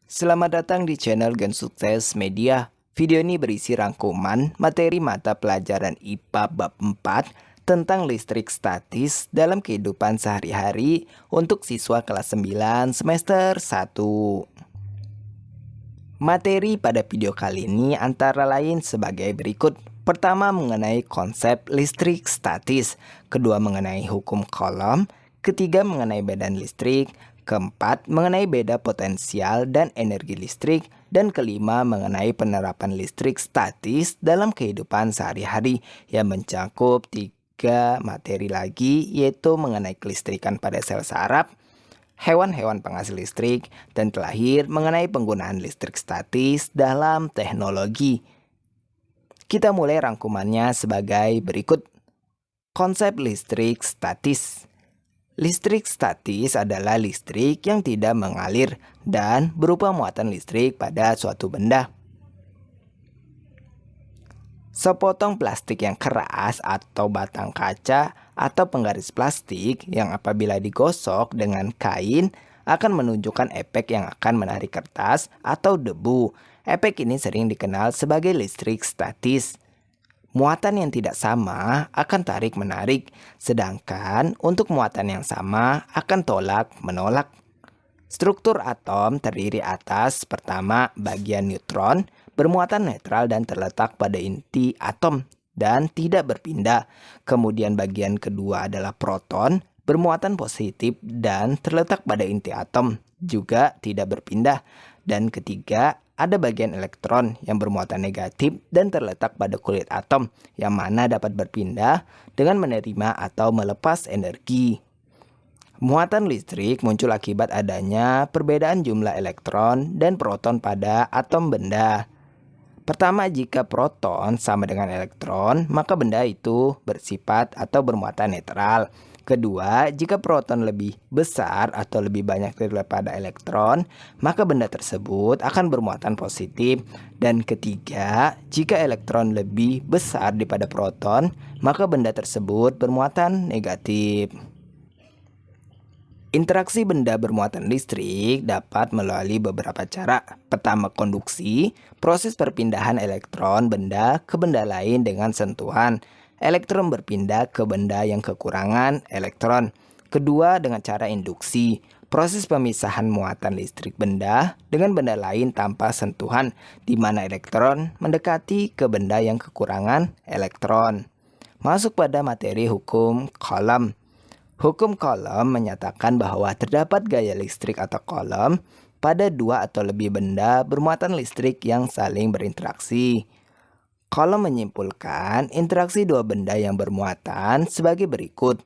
Selamat datang di channel Gen Sukses Media. Video ini berisi rangkuman materi mata pelajaran IPA bab 4 tentang listrik statis dalam kehidupan sehari-hari untuk siswa kelas 9 semester 1. Materi pada video kali ini antara lain sebagai berikut. Pertama, mengenai konsep listrik statis. Kedua, mengenai hukum Coulomb. Ketiga, mengenai medan listrik. Keempat, mengenai beda potensial dan energi listrik. Dan kelima, mengenai penerapan listrik statis dalam kehidupan sehari-hari yang mencakup 3 materi lagi, yaitu mengenai kelistrikan pada sel saraf, hewan-hewan penghasil listrik, dan terakhir mengenai penggunaan listrik statis dalam teknologi. Kita mulai rangkumannya sebagai berikut. Konsep listrik statis. Listrik statis adalah listrik yang tidak mengalir dan berupa muatan listrik pada suatu benda. Sepotong plastik yang keras atau batang kaca atau penggaris plastik yang apabila digosok dengan kain akan menunjukkan efek yang akan menarik kertas atau debu. Efek ini sering dikenal sebagai listrik statis. Muatan yang tidak sama akan tarik-menarik, sedangkan untuk muatan yang sama akan tolak-menolak. Struktur atom terdiri atas pertama bagian neutron, bermuatan netral dan terletak pada inti atom dan tidak berpindah. Kemudian bagian kedua adalah proton, bermuatan positif dan terletak pada inti atom, juga tidak berpindah. Dan ketiga, ada bagian elektron yang bermuatan negatif dan terletak pada kulit atom, yang mana dapat berpindah dengan menerima atau melepas energi. Muatan listrik muncul akibat adanya perbedaan jumlah elektron dan proton pada atom benda. Pertama, jika proton sama dengan elektron, maka benda itu bersifat atau bermuatan netral. Kedua, jika proton lebih besar atau lebih banyak daripada elektron, maka benda tersebut akan bermuatan positif. Dan ketiga, jika elektron lebih besar daripada proton, maka benda tersebut bermuatan negatif. Interaksi benda bermuatan listrik dapat melalui beberapa cara. Pertama, konduksi, proses perpindahan elektron benda ke benda lain dengan sentuhan. Elektron berpindah ke benda yang kekurangan elektron. Kedua, dengan cara induksi, proses pemisahan muatan listrik benda dengan benda lain tanpa sentuhan, di mana elektron mendekati ke benda yang kekurangan elektron. Masuk pada materi hukum Coulomb. Hukum Coulomb menyatakan bahwa terdapat gaya listrik atau Coulomb pada dua atau lebih benda bermuatan listrik yang saling berinteraksi. Coulomb menyimpulkan interaksi dua benda yang bermuatan sebagai berikut.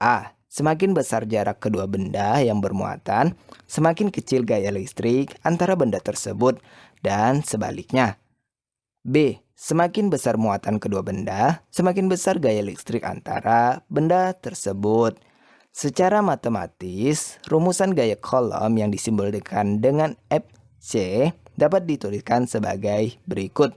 A. Semakin besar jarak kedua benda yang bermuatan, semakin kecil gaya listrik antara benda tersebut, dan sebaliknya. B. Semakin besar muatan kedua benda, semakin besar gaya listrik antara benda tersebut. Secara matematis, rumusan gaya Coulomb yang disimbolkan dengan Fc dapat dituliskan sebagai berikut.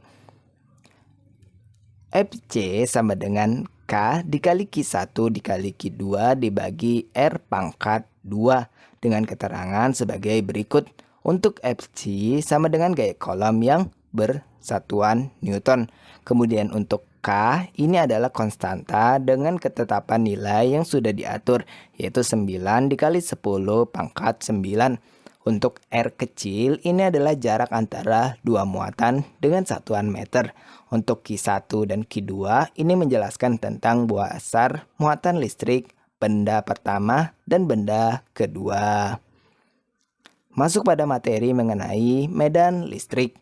Fc sama dengan K dikali Q1 dikali Q2 dibagi R pangkat 2 dengan keterangan sebagai berikut. Untuk Fc sama dengan gaya Coulomb yang bersatuan Newton. Kemudian untuk K ini adalah konstanta dengan ketetapan nilai yang sudah diatur, yaitu 9 dikali 10 pangkat 9. Untuk R kecil ini adalah jarak antara dua muatan dengan satuan meter. Untuk Q1 dan Q2 ini menjelaskan tentang dasar muatan listrik benda pertama dan benda kedua. Masuk pada materi mengenai medan listrik.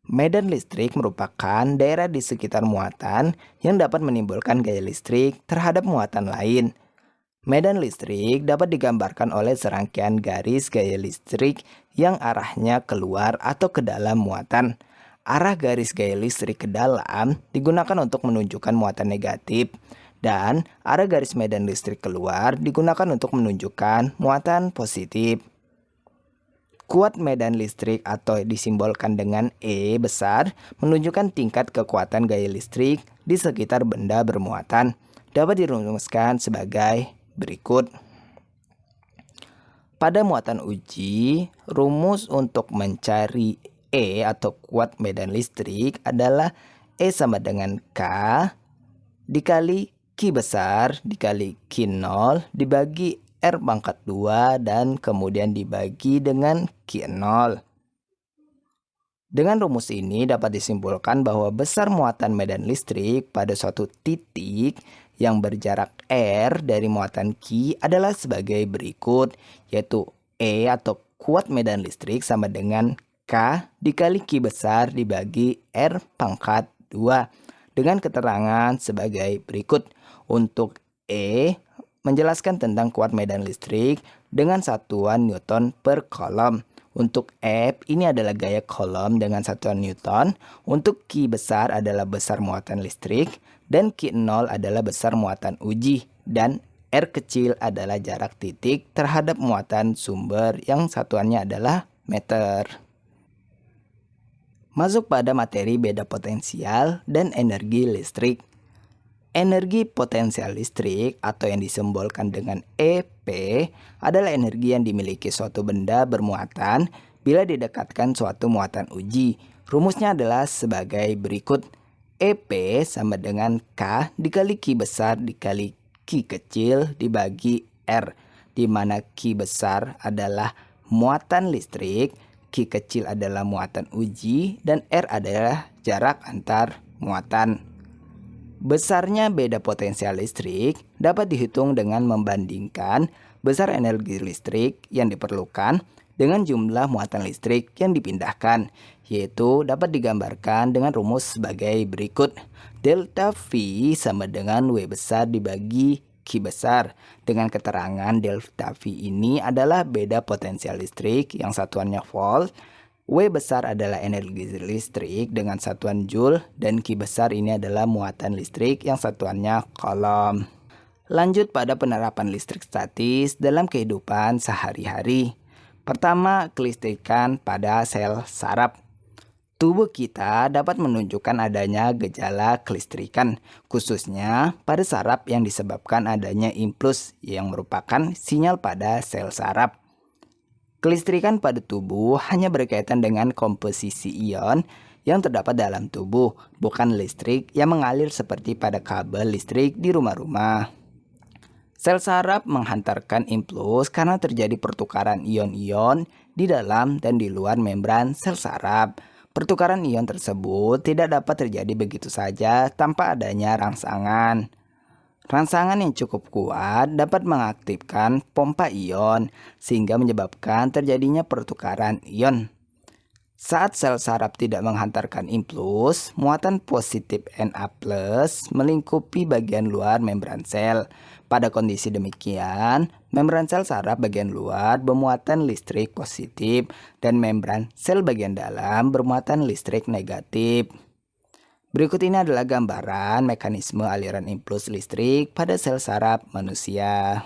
Medan listrik merupakan daerah di sekitar muatan yang dapat menimbulkan gaya listrik terhadap muatan lain. Medan listrik dapat digambarkan oleh serangkaian garis gaya listrik yang arahnya keluar atau ke dalam muatan. Arah garis gaya listrik ke dalam digunakan untuk menunjukkan muatan negatif, dan arah garis medan listrik keluar digunakan untuk menunjukkan muatan positif. Kuat medan listrik atau disimbolkan dengan E besar menunjukkan tingkat kekuatan gaya listrik di sekitar benda bermuatan. Dapat dirumuskan sebagai berikut. Pada muatan uji, rumus untuk mencari E atau kuat medan listrik adalah E sama dengan K dikali Q besar dikali Q0 dibagi R pangkat 2 dan kemudian dibagi dengan Q0. Dengan rumus ini dapat disimpulkan bahwa besar muatan medan listrik pada suatu titik yang berjarak R dari muatan Q adalah sebagai berikut, yaitu E atau kuat medan listrik sama dengan K dikali Q besar dibagi R pangkat 2 dengan keterangan sebagai berikut. Untuk E menjelaskan tentang kuat medan listrik dengan satuan Newton per kolom. Untuk F ini adalah gaya kolom dengan satuan Newton. Untuk Q besar adalah besar muatan listrik dan Q0 adalah besar muatan uji, dan R kecil adalah jarak titik terhadap muatan sumber yang satuannya adalah meter. Masuk pada materi beda potensial dan energi listrik. Energi potensial listrik atau yang disimbolkan dengan EP adalah energi yang dimiliki suatu benda bermuatan bila didekatkan suatu muatan uji. Rumusnya adalah sebagai berikut. EP sama dengan K dikali Q besar dikali Q kecil dibagi R, di mana Q besar adalah muatan listrik, Q kecil adalah muatan uji, dan R adalah jarak antar muatan. Besarnya beda potensial listrik dapat dihitung dengan membandingkan besar energi listrik yang diperlukan dengan jumlah muatan listrik yang dipindahkan, yaitu dapat digambarkan dengan rumus sebagai berikut. Delta V sama dengan W besar dibagi Q besar, dengan keterangan delta V ini adalah beda potensial listrik yang satuannya volt, W besar adalah energi listrik dengan satuan joule, dan Q besar ini adalah muatan listrik yang satuannya coulomb. Lanjut pada penerapan listrik statis dalam kehidupan sehari-hari. Pertama, kelistrikan pada sel saraf. Tubuh kita dapat menunjukkan adanya gejala kelistrikan, khususnya pada saraf yang disebabkan adanya impuls yang merupakan sinyal pada sel saraf. Kelistrikan pada tubuh hanya berkaitan dengan komposisi ion yang terdapat dalam tubuh, bukan listrik yang mengalir seperti pada kabel listrik di rumah-rumah. Sel saraf menghantarkan impuls karena terjadi pertukaran ion-ion di dalam dan di luar membran sel saraf. Pertukaran ion tersebut tidak dapat terjadi begitu saja tanpa adanya rangsangan. Rangsangan yang cukup kuat dapat mengaktifkan pompa ion sehingga menyebabkan terjadinya pertukaran ion. Saat sel saraf tidak menghantarkan impuls, muatan positif Na+ melingkupi bagian luar membran sel. Pada kondisi demikian, membran sel saraf bagian luar bermuatan listrik positif dan membran sel bagian dalam bermuatan listrik negatif. Berikut ini adalah gambaran mekanisme aliran impuls listrik pada sel saraf manusia.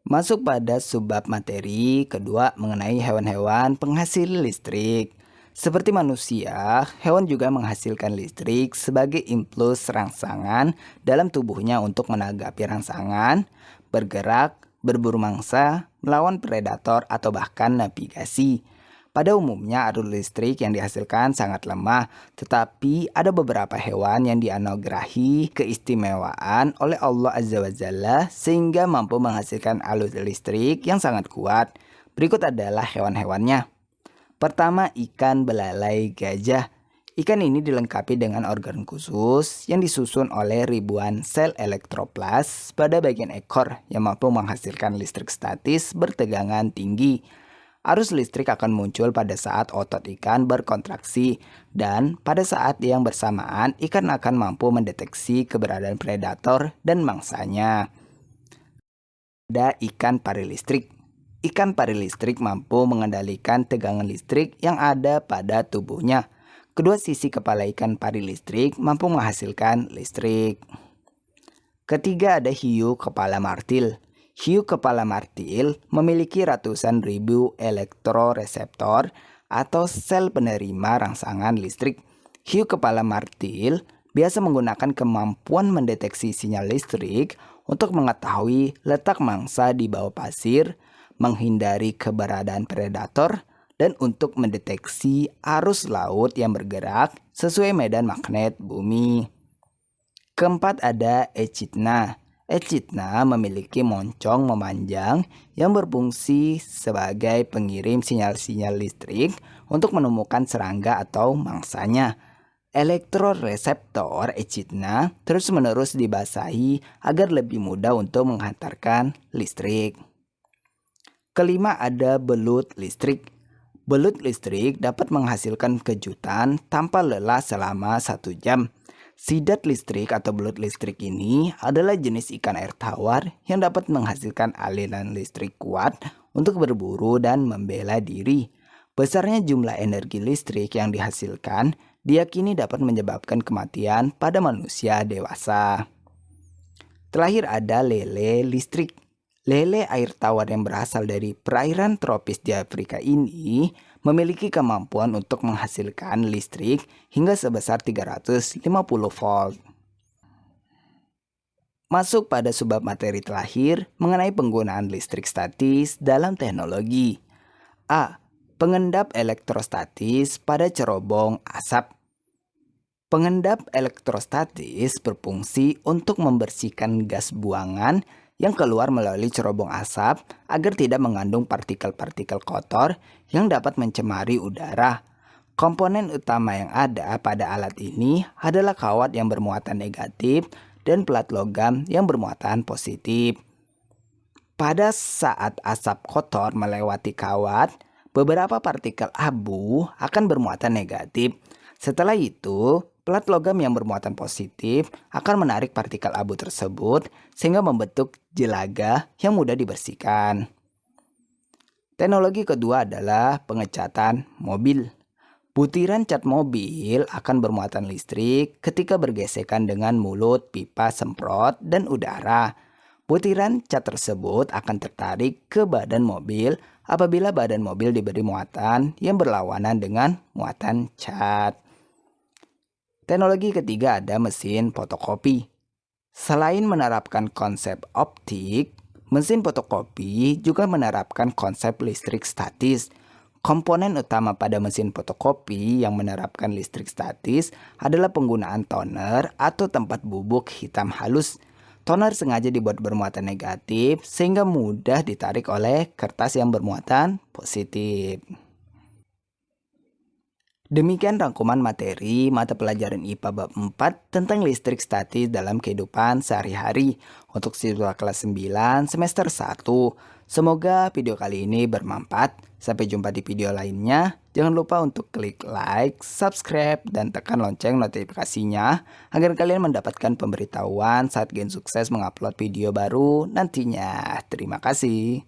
Masuk pada subbab materi kedua mengenai hewan-hewan penghasil listrik. Seperti manusia, hewan juga menghasilkan listrik sebagai impuls rangsangan dalam tubuhnya untuk menanggapi rangsangan, bergerak, berburu mangsa, melawan predator, atau bahkan navigasi. Pada umumnya arus listrik yang dihasilkan sangat lemah, tetapi ada beberapa hewan yang dianugerahi keistimewaan oleh Allah Azza wa Jalla sehingga mampu menghasilkan arus listrik yang sangat kuat. Berikut adalah hewan-hewannya. Pertama, ikan belalai gajah. Ikan ini dilengkapi dengan organ khusus yang disusun oleh ribuan sel elektroplas pada bagian ekor yang mampu menghasilkan listrik statis bertegangan tinggi. Arus listrik akan muncul pada saat otot ikan berkontraksi, dan pada saat yang bersamaan ikan akan mampu mendeteksi keberadaan predator dan mangsanya. Ada ikan pari listrik. Ikan pari listrik mampu mengendalikan tegangan listrik yang ada pada tubuhnya. Kedua sisi kepala ikan pari listrik mampu menghasilkan listrik. Ketiga, ada hiu kepala martil. Hiu kepala martil memiliki ratusan ribu elektroreseptor atau sel penerima rangsangan listrik. Hiu kepala martil biasa menggunakan kemampuan mendeteksi sinyal listrik untuk mengetahui letak mangsa di bawah pasir, menghindari keberadaan predator, dan untuk mendeteksi arus laut yang bergerak sesuai medan magnet bumi. Keempat ada Echidna. Echidna memiliki moncong memanjang yang berfungsi sebagai pengirim sinyal-sinyal listrik untuk menemukan serangga atau mangsanya. Elektroreseptor Echidna terus-menerus dibasahi agar lebih mudah untuk menghantarkan listrik. Kelima ada belut listrik. Belut listrik dapat menghasilkan kejutan tanpa lelah selama 1 jam. Sidat listrik atau belut listrik ini adalah jenis ikan air tawar yang dapat menghasilkan aliran listrik kuat untuk berburu dan membela diri. Besarnya jumlah energi listrik yang dihasilkan diyakini dapat menyebabkan kematian pada manusia dewasa. Terakhir ada lele listrik. Lele air tawar yang berasal dari perairan tropis di Afrika ini memiliki kemampuan untuk menghasilkan listrik hingga sebesar 350 volt. Masuk pada subbab materi terakhir mengenai penggunaan listrik statis dalam teknologi. A. Pengendap elektrostatis pada cerobong asap. Pengendap elektrostatis berfungsi untuk membersihkan gas buangan yang keluar melalui cerobong asap agar tidak mengandung partikel-partikel kotor yang dapat mencemari udara. Komponen utama yang ada pada alat ini adalah kawat yang bermuatan negatif dan plat logam yang bermuatan positif. Pada saat asap kotor melewati kawat, beberapa partikel abu akan bermuatan negatif. Setelah itu, plat logam yang bermuatan positif akan menarik partikel abu tersebut sehingga membentuk jelaga yang mudah dibersihkan. Teknologi kedua adalah pengecatan mobil. Butiran cat mobil akan bermuatan listrik ketika bergesekan dengan mulut pipa semprot dan udara. Butiran cat tersebut akan tertarik ke badan mobil apabila badan mobil diberi muatan yang berlawanan dengan muatan cat. Teknologi ketiga ada mesin fotokopi. Selain menerapkan konsep optik, mesin fotokopi juga menerapkan konsep listrik statis. Komponen utama pada mesin fotokopi yang menerapkan listrik statis adalah penggunaan toner atau tempat bubuk hitam halus. Toner sengaja dibuat bermuatan negatif sehingga mudah ditarik oleh kertas yang bermuatan positif. Demikian rangkuman materi mata pelajaran IPA bab 4 tentang listrik statis dalam kehidupan sehari-hari untuk siswa kelas 9 semester 1. Semoga video kali ini bermanfaat. Sampai jumpa di video lainnya. Jangan lupa untuk klik like, subscribe, dan tekan lonceng notifikasinya agar kalian mendapatkan pemberitahuan saat Gen Sukses mengupload video baru nantinya. Terima kasih.